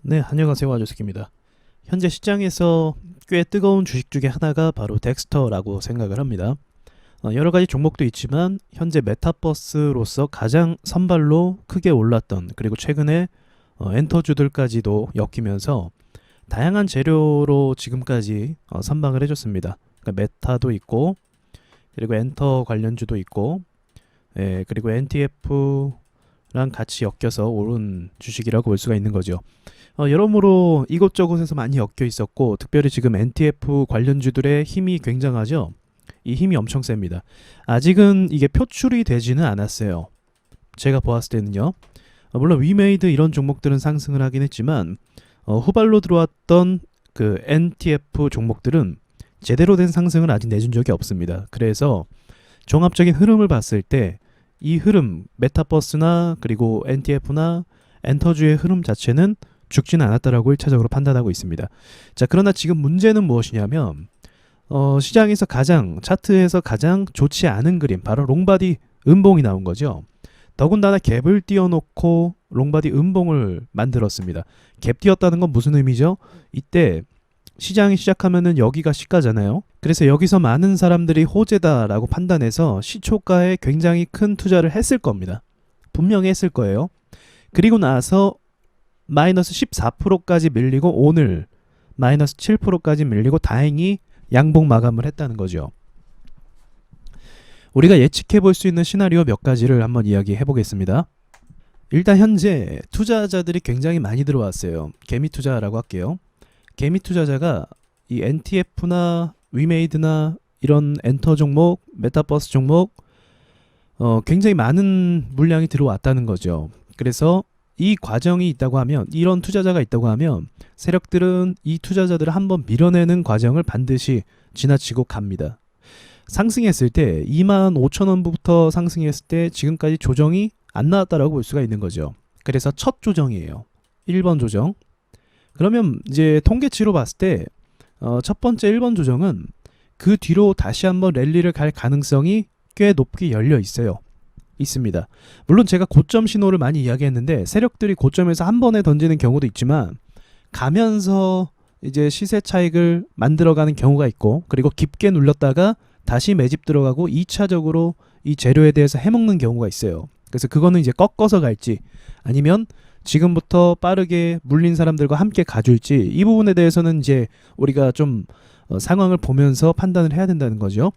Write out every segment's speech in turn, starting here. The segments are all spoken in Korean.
네, 안녕하세요. 아저씨입니다. 현재 시장에서 꽤 뜨거운 주식 중에 하나가 바로 덱스터라고 생각을 합니다. 여러 가지 종목도 있지만 현재 메타버스로서 가장 선발로 크게 올랐던, 그리고 최근에 엔터주들까지도 엮이면서 다양한 재료로 지금까지 선방을 해줬습니다. 그러니까 메타도 있고, 그리고 엔터 관련주도 있고, 그리고 NTF랑 같이 엮여서 오른 주식이라고 볼 수가 있는 거죠. 여러모로 이곳저곳에서 많이 엮여 있었고, 특별히 지금 NTF 관련주들의 힘이 굉장하죠. 이 힘이 엄청 셉니다. 아직은 이게 표출이 되지는 않았어요. 제가 보았을 때는요. 물론 위메이드 이런 종목들은 상승을 하긴 했지만 후발로 들어왔던 그 NTF 종목들은 제대로 된 상승을 아직 내준 적이 없습니다. 그래서 종합적인 흐름을 봤을 때 이 흐름, 메타버스나 그리고 NTF나 엔터주의 흐름 자체는 죽지는 않았다라고 1차적으로 판단하고 있습니다. 자, 그러나 지금 문제는 무엇이냐면 시장에서 차트에서 가장 좋지 않은 그림, 바로 롱바디 음봉이 나온 거죠. 더군다나 갭을 띄워놓고 롱바디 음봉을 만들었습니다. 갭 띄웠다는 건 무슨 의미죠? 이때 시장이 시작하면은 여기가 시가잖아요. 그래서 여기서 많은 사람들이 호재다라고 판단해서 시초가에 굉장히 큰 투자를 했을 겁니다. 분명히 했을 거예요. 그리고 나서 마이너스 14%까지 밀리고 오늘 마이너스 7%까지 밀리고 다행히 양봉 마감을 했다는 거죠. 우리가 예측해 볼 수 있는 시나리오 몇 가지를 한번 이야기해 보겠습니다. 일단 현재 투자자들이 굉장히 많이 들어왔어요. 개미 투자라고 할게요. 개미 투자자가 이 NTF나 위메이드나 이런 엔터 종목, 메타버스 종목 굉장히 많은 물량이 들어왔다는 거죠. 그래서 이 과정이 있다고 하면, 이런 투자자가 있다고 하면 세력들은 이 투자자들을 한번 밀어내는 과정을 반드시 지나치고 갑니다. 상승했을 때 25,000원부터 상승했을 때 지금까지 조정이 안 나왔다라고 볼 수가 있는 거죠. 그래서 첫 조정이에요. 1번 조정. 그러면 이제 통계치로 봤을 때 첫 번째 1번 조정은 그 뒤로 다시 한번 랠리를 갈 가능성이 꽤 높게 열려 있습니다. 물론 제가 고점 신호를 많이 이야기했는데 세력들이 고점에서 한 번에 던지는 경우도 있지만 가면서 이제 시세 차익을 만들어가는 경우가 있고, 그리고 깊게 눌렸다가 다시 매집 들어가고 2차적으로 이 재료에 대해서 해먹는 경우가 있어요. 그래서 그거는 이제 꺾어서 갈지 아니면 지금부터 빠르게 물린 사람들과 함께 가줄지, 이 부분에 대해서는 이제 우리가 좀 상황을 보면서 판단을 해야 된다는 거죠.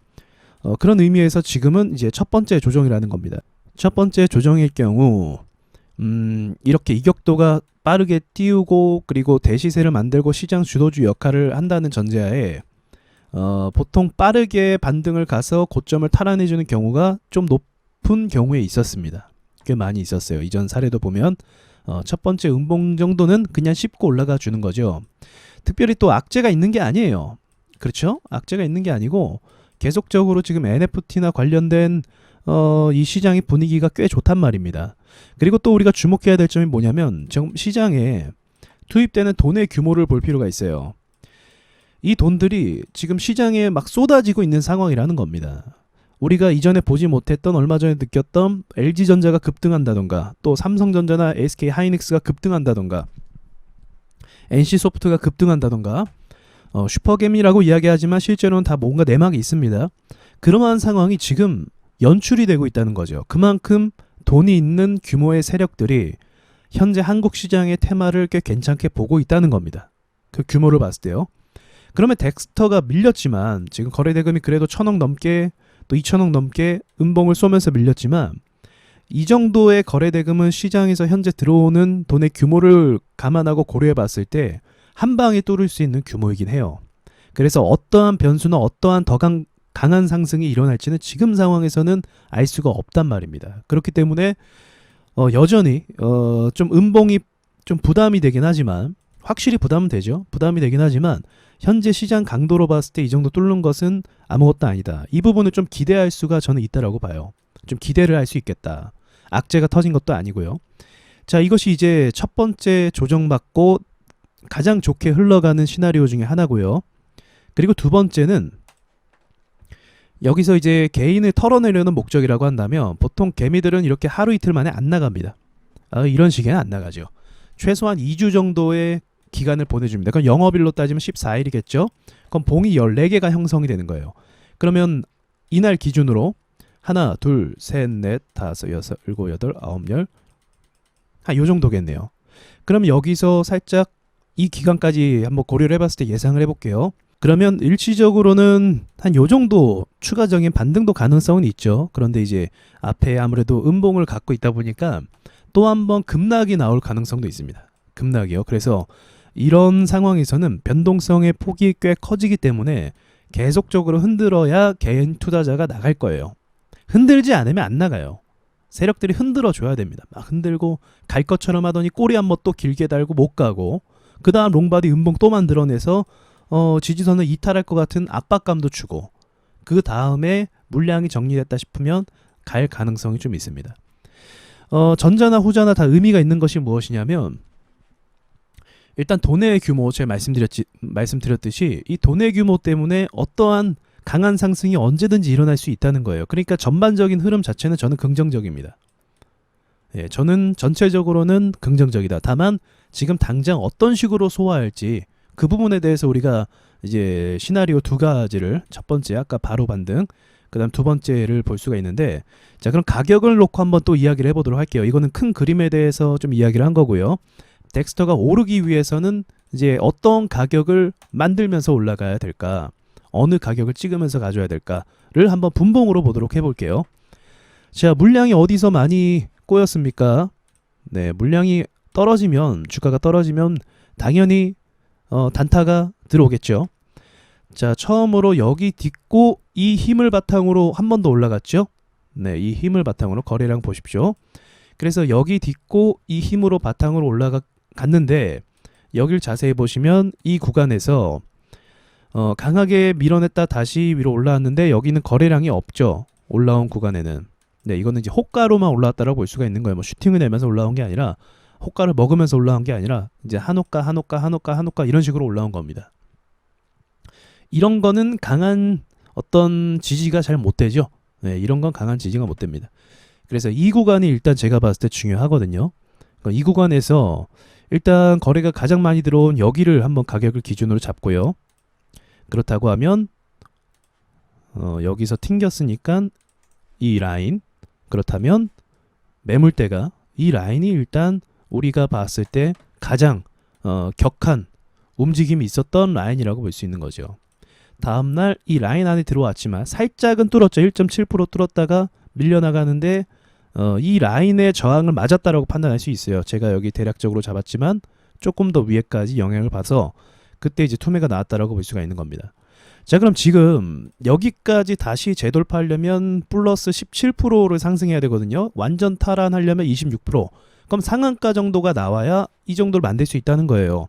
그런 의미에서 지금은 이제 첫 번째 조정이라는 겁니다. 첫 번째 조정일 경우 이렇게 이격도가 빠르게 띄우고 그리고 대시세를 만들고 시장 주도주 역할을 한다는 전제하에 보통 빠르게 반등을 가서 고점을 탈환해주는 경우가 좀 높은 경우에 있었습니다. 꽤 많이 있었어요. 이전 사례도 보면 첫 번째 음봉 정도는 그냥 씹고 올라가 주는 거죠. 특별히 또 악재가 있는 게 아니에요. 그렇죠? 악재가 있는 게 아니고 계속적으로 지금 NFT나 관련된 이 시장의 분위기가 꽤 좋단 말입니다. 그리고 또 우리가 주목해야 될 점이 뭐냐면 지금 시장에 투입되는 돈의 규모를 볼 필요가 있어요. 이 돈들이 지금 시장에 막 쏟아지고 있는 상황이라는 겁니다. 우리가 이전에 보지 못했던, 얼마 전에 느꼈던 LG전자가 급등한다던가, 또 삼성전자나 SK하이닉스가 급등한다던가, NC소프트가 급등한다던가, 슈퍼겜이라고 이야기하지만 실제로는 다 뭔가 내막이 있습니다. 그러한 상황이 지금 연출이 되고 있다는 거죠. 그만큼 돈이 있는 규모의 세력들이 현재 한국 시장의 테마를 꽤 괜찮게 보고 있다는 겁니다. 그 규모를 봤을 때요. 그러면 덱스터가 밀렸지만 지금 거래대금이 그래도 1,000억 넘게, 또 2,000억 넘게 음봉을 쏘면서 밀렸지만 이 정도의 거래대금은 시장에서 현재 들어오는 돈의 규모를 감안하고 고려해 봤을 때 한 방에 뚫을 수 있는 규모이긴 해요. 그래서 어떠한 변수나 어떠한 더 강한 상승이 일어날지는 지금 상황에서는 알 수가 없단 말입니다. 그렇기 때문에 여전히 좀 음봉이 좀 부담이 되긴 하지만, 확실히 부담은 되죠. 부담이 되긴 하지만 현재 시장 강도로 봤을 때 이 정도 뚫는 것은 아무것도 아니다. 이 부분을 좀 기대할 수가 저는 있다라고 봐요. 좀 기대를 할 수 있겠다. 악재가 터진 것도 아니고요. 자, 이것이 이제 첫 번째 조정받고 가장 좋게 흘러가는 시나리오 중에 하나고요. 그리고 두 번째는 여기서 이제 개인을 털어내려는 목적이라고 한다면 보통 개미들은 이렇게 하루 이틀 만에 안 나갑니다. 이런 시기에는 안 나가죠. 최소한 2주 정도의 기간을 보내줍니다. 그럼 영업일로 따지면 14일이겠죠? 그럼 봉이 14개가 형성이 되는 거예요. 그러면 이날 기준으로 하나, 둘, 셋, 넷, 다섯, 여섯, 일곱, 여덟, 아홉, 열, 한 요 정도겠네요. 그럼 여기서 살짝 이 기간까지 한번 고려를 해봤을 때 예상을 해볼게요. 그러면 일시적으로는 한 요 정도 추가적인 반등도 가능성은 있죠. 그런데 이제 앞에 아무래도 음봉을 갖고 있다 보니까 또 한 번 급락이 나올 가능성도 있습니다. 급락이요. 그래서 이런 상황에서는 변동성의 폭이 꽤 커지기 때문에 계속적으로 흔들어야 개인 투자자가 나갈 거예요. 흔들지 않으면 안 나가요. 세력들이 흔들어 줘야 됩니다. 막 흔들고 갈 것처럼 하더니 꼬리 한번 또 길게 달고 못 가고, 그 다음 롱바디 음봉 또 만들어내서 지지선을 이탈할 것 같은 압박감도 주고, 그 다음에 물량이 정리됐다 싶으면 갈 가능성이 좀 있습니다. 전자나 후자나 다 의미가 있는 것이 무엇이냐면, 일단 돈의 규모, 제가 말씀드렸듯이 이 돈의 규모 때문에 어떠한 강한 상승이 언제든지 일어날 수 있다는 거예요. 그러니까 전반적인 흐름 자체는 저는 긍정적입니다. 예, 저는 전체적으로는 긍정적이다. 다만 지금 당장 어떤 식으로 소화할지 그 부분에 대해서 우리가 이제 시나리오 두 가지를, 첫 번째 아까 바로 반등, 그 다음 두 번째를 볼 수가 있는데, 자 그럼 가격을 놓고 한번 또 이야기를 해보도록 할게요. 이거는 큰 그림에 대해서 좀 이야기를 한 거고요. 덱스터가 오르기 위해서는 이제 어떤 가격을 만들면서 올라가야 될까, 어느 가격을 찍으면서 가져야 될까를 한번 분봉으로 보도록 해볼게요. 자, 물량이 어디서 많이 꼬였습니까? 네, 물량이 떨어지면, 주가가 떨어지면 당연히 단타가 들어오겠죠. 자, 처음으로 여기 딛고 이 힘을 바탕으로 한 번 더 올라갔죠. 네, 이 힘을 바탕으로 거래량 보십시오. 그래서 여기 딛고 이 힘으로 바탕으로 올라갔는데, 여길 자세히 보시면 이 구간에서 강하게 밀어냈다 다시 위로 올라왔는데 여기는 거래량이 없죠. 올라온 구간에는. 네, 이거는 이제 호가로만 올라왔다라고 볼 수가 있는 거예요. 뭐 슈팅을 내면서 올라온 게 아니라, 호가를 먹으면서 올라온 게 아니라 이제 한 호가 이런 식으로 올라온 겁니다. 이런 거는 강한 어떤 지지가 잘 못 되죠. 네, 이런 건 강한 지지가 못 됩니다. 그래서 이 구간이 일단 제가 봤을 때 중요하거든요. 그러니까 이 구간에서 일단 거래가 가장 많이 들어온 여기를 한번 가격을 기준으로 잡고요. 그렇다고 하면 여기서 튕겼으니까 이 라인, 그렇다면 매물대가 이 라인이 일단 우리가 봤을 때 가장 격한 움직임이 있었던 라인이라고 볼 수 있는 거죠. 다음날 이 라인 안에 들어왔지만 살짝은 뚫었죠. 1.7% 뚫었다가 밀려나가는데 이 라인의 저항을 맞았다라고 판단할 수 있어요. 제가 여기 대략적으로 잡았지만 조금 더 위에까지 영향을 봐서 그때 이제 투매가 나왔다라고 볼 수가 있는 겁니다. 자, 그럼 지금 여기까지 다시 재돌파하려면 플러스 17%를 상승해야 되거든요. 완전 탈환하려면 26%. 그럼 상한가 정도가 나와야 이 정도를 만들 수 있다는 거예요.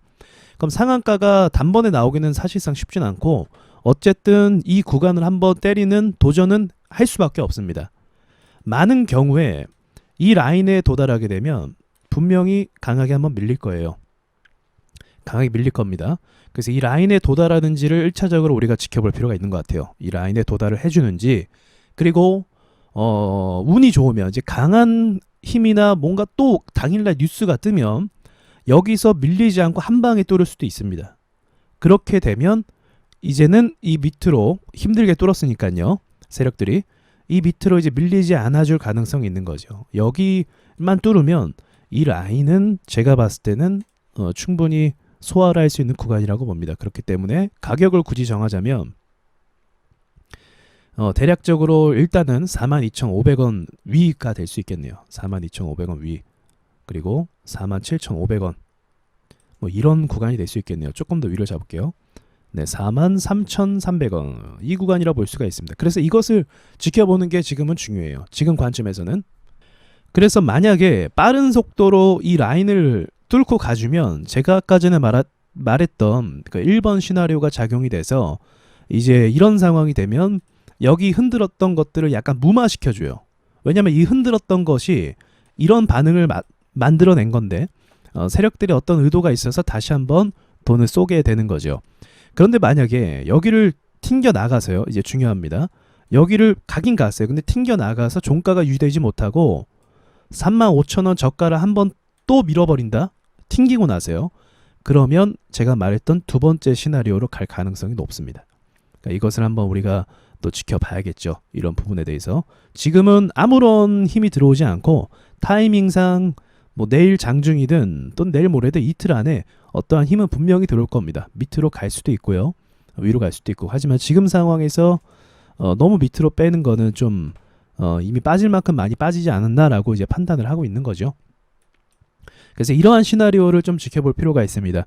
그럼 상한가가 단번에 나오기는 사실상 쉽진 않고, 어쨌든 이 구간을 한번 때리는 도전은 할 수밖에 없습니다. 많은 경우에 이 라인에 도달하게 되면 분명히 강하게 한번 밀릴 거예요. 강하게 밀릴 겁니다. 그래서 이 라인에 도달하는지를 1차적으로 우리가 지켜볼 필요가 있는 것 같아요. 이 라인에 도달을 해주는지, 그리고 운이 좋으면 이제 강한 힘이나 뭔가 또 당일날 뉴스가 뜨면 여기서 밀리지 않고 한 방에 뚫을 수도 있습니다. 그렇게 되면 이제는 이 밑으로 힘들게 뚫었으니까요. 세력들이 이 밑으로 이제 밀리지 않아줄 가능성이 있는 거죠. 여기만 뚫으면 이 라인은 제가 봤을 때는 충분히 소화를 할 수 있는 구간이라고 봅니다. 그렇기 때문에 가격을 굳이 정하자면 대략적으로 일단은 42,500원 위가 될 수 있겠네요. 42,500원 위, 그리고 47,500원, 뭐 이런 구간이 될 수 있겠네요. 조금 더 위로 잡을게요. 네, 43,300원 이 구간이라 볼 수가 있습니다. 그래서 이것을 지켜보는 게 지금은 중요해요. 지금 관점에서는. 그래서 만약에 빠른 속도로 이 라인을 뚫고 가주면 제가 아까 전에 말했던 그 1번 시나리오가 작용이 돼서 이제 이런 상황이 되면 여기 흔들었던 것들을 약간 무마시켜줘요. 왜냐하면 이 흔들었던 것이 이런 반응을 만들어낸 건데 세력들이 어떤 의도가 있어서 다시 한번 돈을 쏘게 되는 거죠. 그런데 만약에 여기를 튕겨 나가서요, 이제 중요합니다. 여기를 가긴 갔어요. 근데 튕겨 나가서 종가가 유지되지 못하고 35,000원 저가를 한번 또 밀어버린다. 튕기고 나서요. 그러면 제가 말했던 두 번째 시나리오로 갈 가능성이 높습니다. 그러니까 이것을 한번 우리가 또 지켜봐야겠죠. 이런 부분에 대해서. 지금은 아무런 힘이 들어오지 않고 타이밍상 뭐 내일 장중이든 또 내일 모레든 이틀 안에 어떠한 힘은 분명히 들어올 겁니다. 밑으로 갈 수도 있고요. 위로 갈 수도 있고. 하지만 지금 상황에서 너무 밑으로 빼는 거는 좀 이미 빠질 만큼 많이 빠지지 않았나라고 이제 판단을 하고 있는 거죠. 그래서 이러한 시나리오를 좀 지켜볼 필요가 있습니다.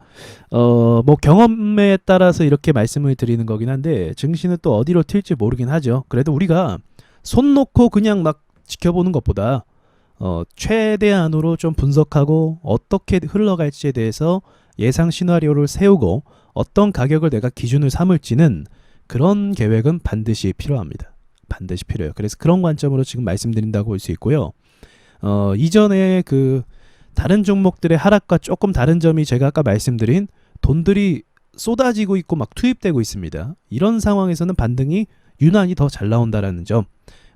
뭐 경험에 따라서 이렇게 말씀을 드리는 거긴 한데 증시는 또 어디로 튈지 모르긴 하죠. 그래도 우리가 손 놓고 그냥 막 지켜보는 것보다 최대한으로 좀 분석하고 어떻게 흘러갈지에 대해서 예상 시나리오를 세우고 어떤 가격을 내가 기준을 삼을지는 그런 계획은 반드시 필요합니다. 반드시 필요해요. 그래서 그런 관점으로 지금 말씀드린다고 볼 수 있고요. 이전에 그 다른 종목들의 하락과 조금 다른 점이 제가 아까 말씀드린 돈들이 쏟아지고 있고 막 투입되고 있습니다. 이런 상황에서는 반등이 유난히 더 잘 나온다라는 점,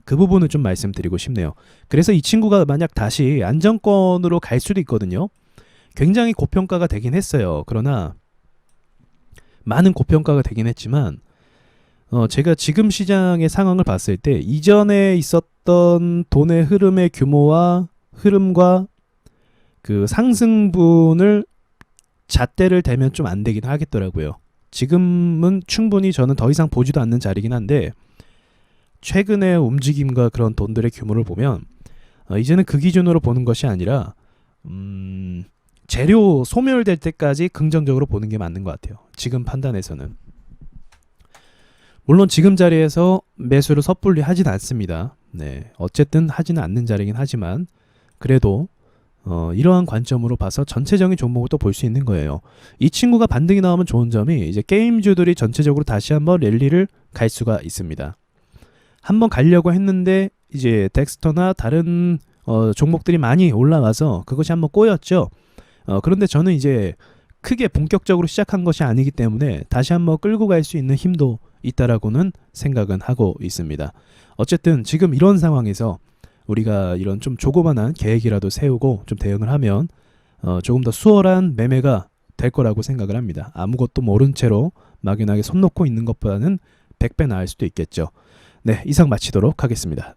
그 부분을 좀 말씀드리고 싶네요. 그래서 이 친구가 만약 다시 안정권으로 갈 수도 있거든요. 굉장히 고평가가 되긴 했어요. 그러나 많은 고평가가 되긴 했지만 제가 지금 시장의 상황을 봤을 때 이전에 있었던 돈의 흐름의 규모와 흐름과 그 상승분을 잣대를 대면 좀 안 되긴 하겠더라고요. 지금은 충분히 저는 더 이상 보지도 않는 자리긴 한데 최근의 움직임과 그런 돈들의 규모를 보면 이제는 그 기준으로 보는 것이 아니라 재료 소멸될 때까지 긍정적으로 보는 게 맞는 것 같아요. 지금 판단에서는. 물론 지금 자리에서 매수를 섣불리 하진 않습니다. 네, 어쨌든 하지는 않는 자리긴 하지만 그래도 이러한 관점으로 봐서 전체적인 종목을 또 볼 수 있는 거예요. 이 친구가 반등이 나오면 좋은 점이 이제 게임주들이 전체적으로 다시 한번 랠리를 갈 수가 있습니다. 한번 가려고 했는데 이제 덱스터나 다른 종목들이 많이 올라와서 그것이 한번 꼬였죠. 그런데 저는 이제 크게 본격적으로 시작한 것이 아니기 때문에 다시 한번 끌고 갈 수 있는 힘도 있다라고는 생각은 하고 있습니다. 어쨌든 지금 이런 상황에서 우리가 이런 좀 조그만한 계획이라도 세우고 좀 대응을 하면 조금 더 수월한 매매가 될 거라고 생각을 합니다. 아무것도 모른 채로 막연하게 손 놓고 있는 것보다는 100배 나을 수도 있겠죠. 네, 이상 마치도록 하겠습니다.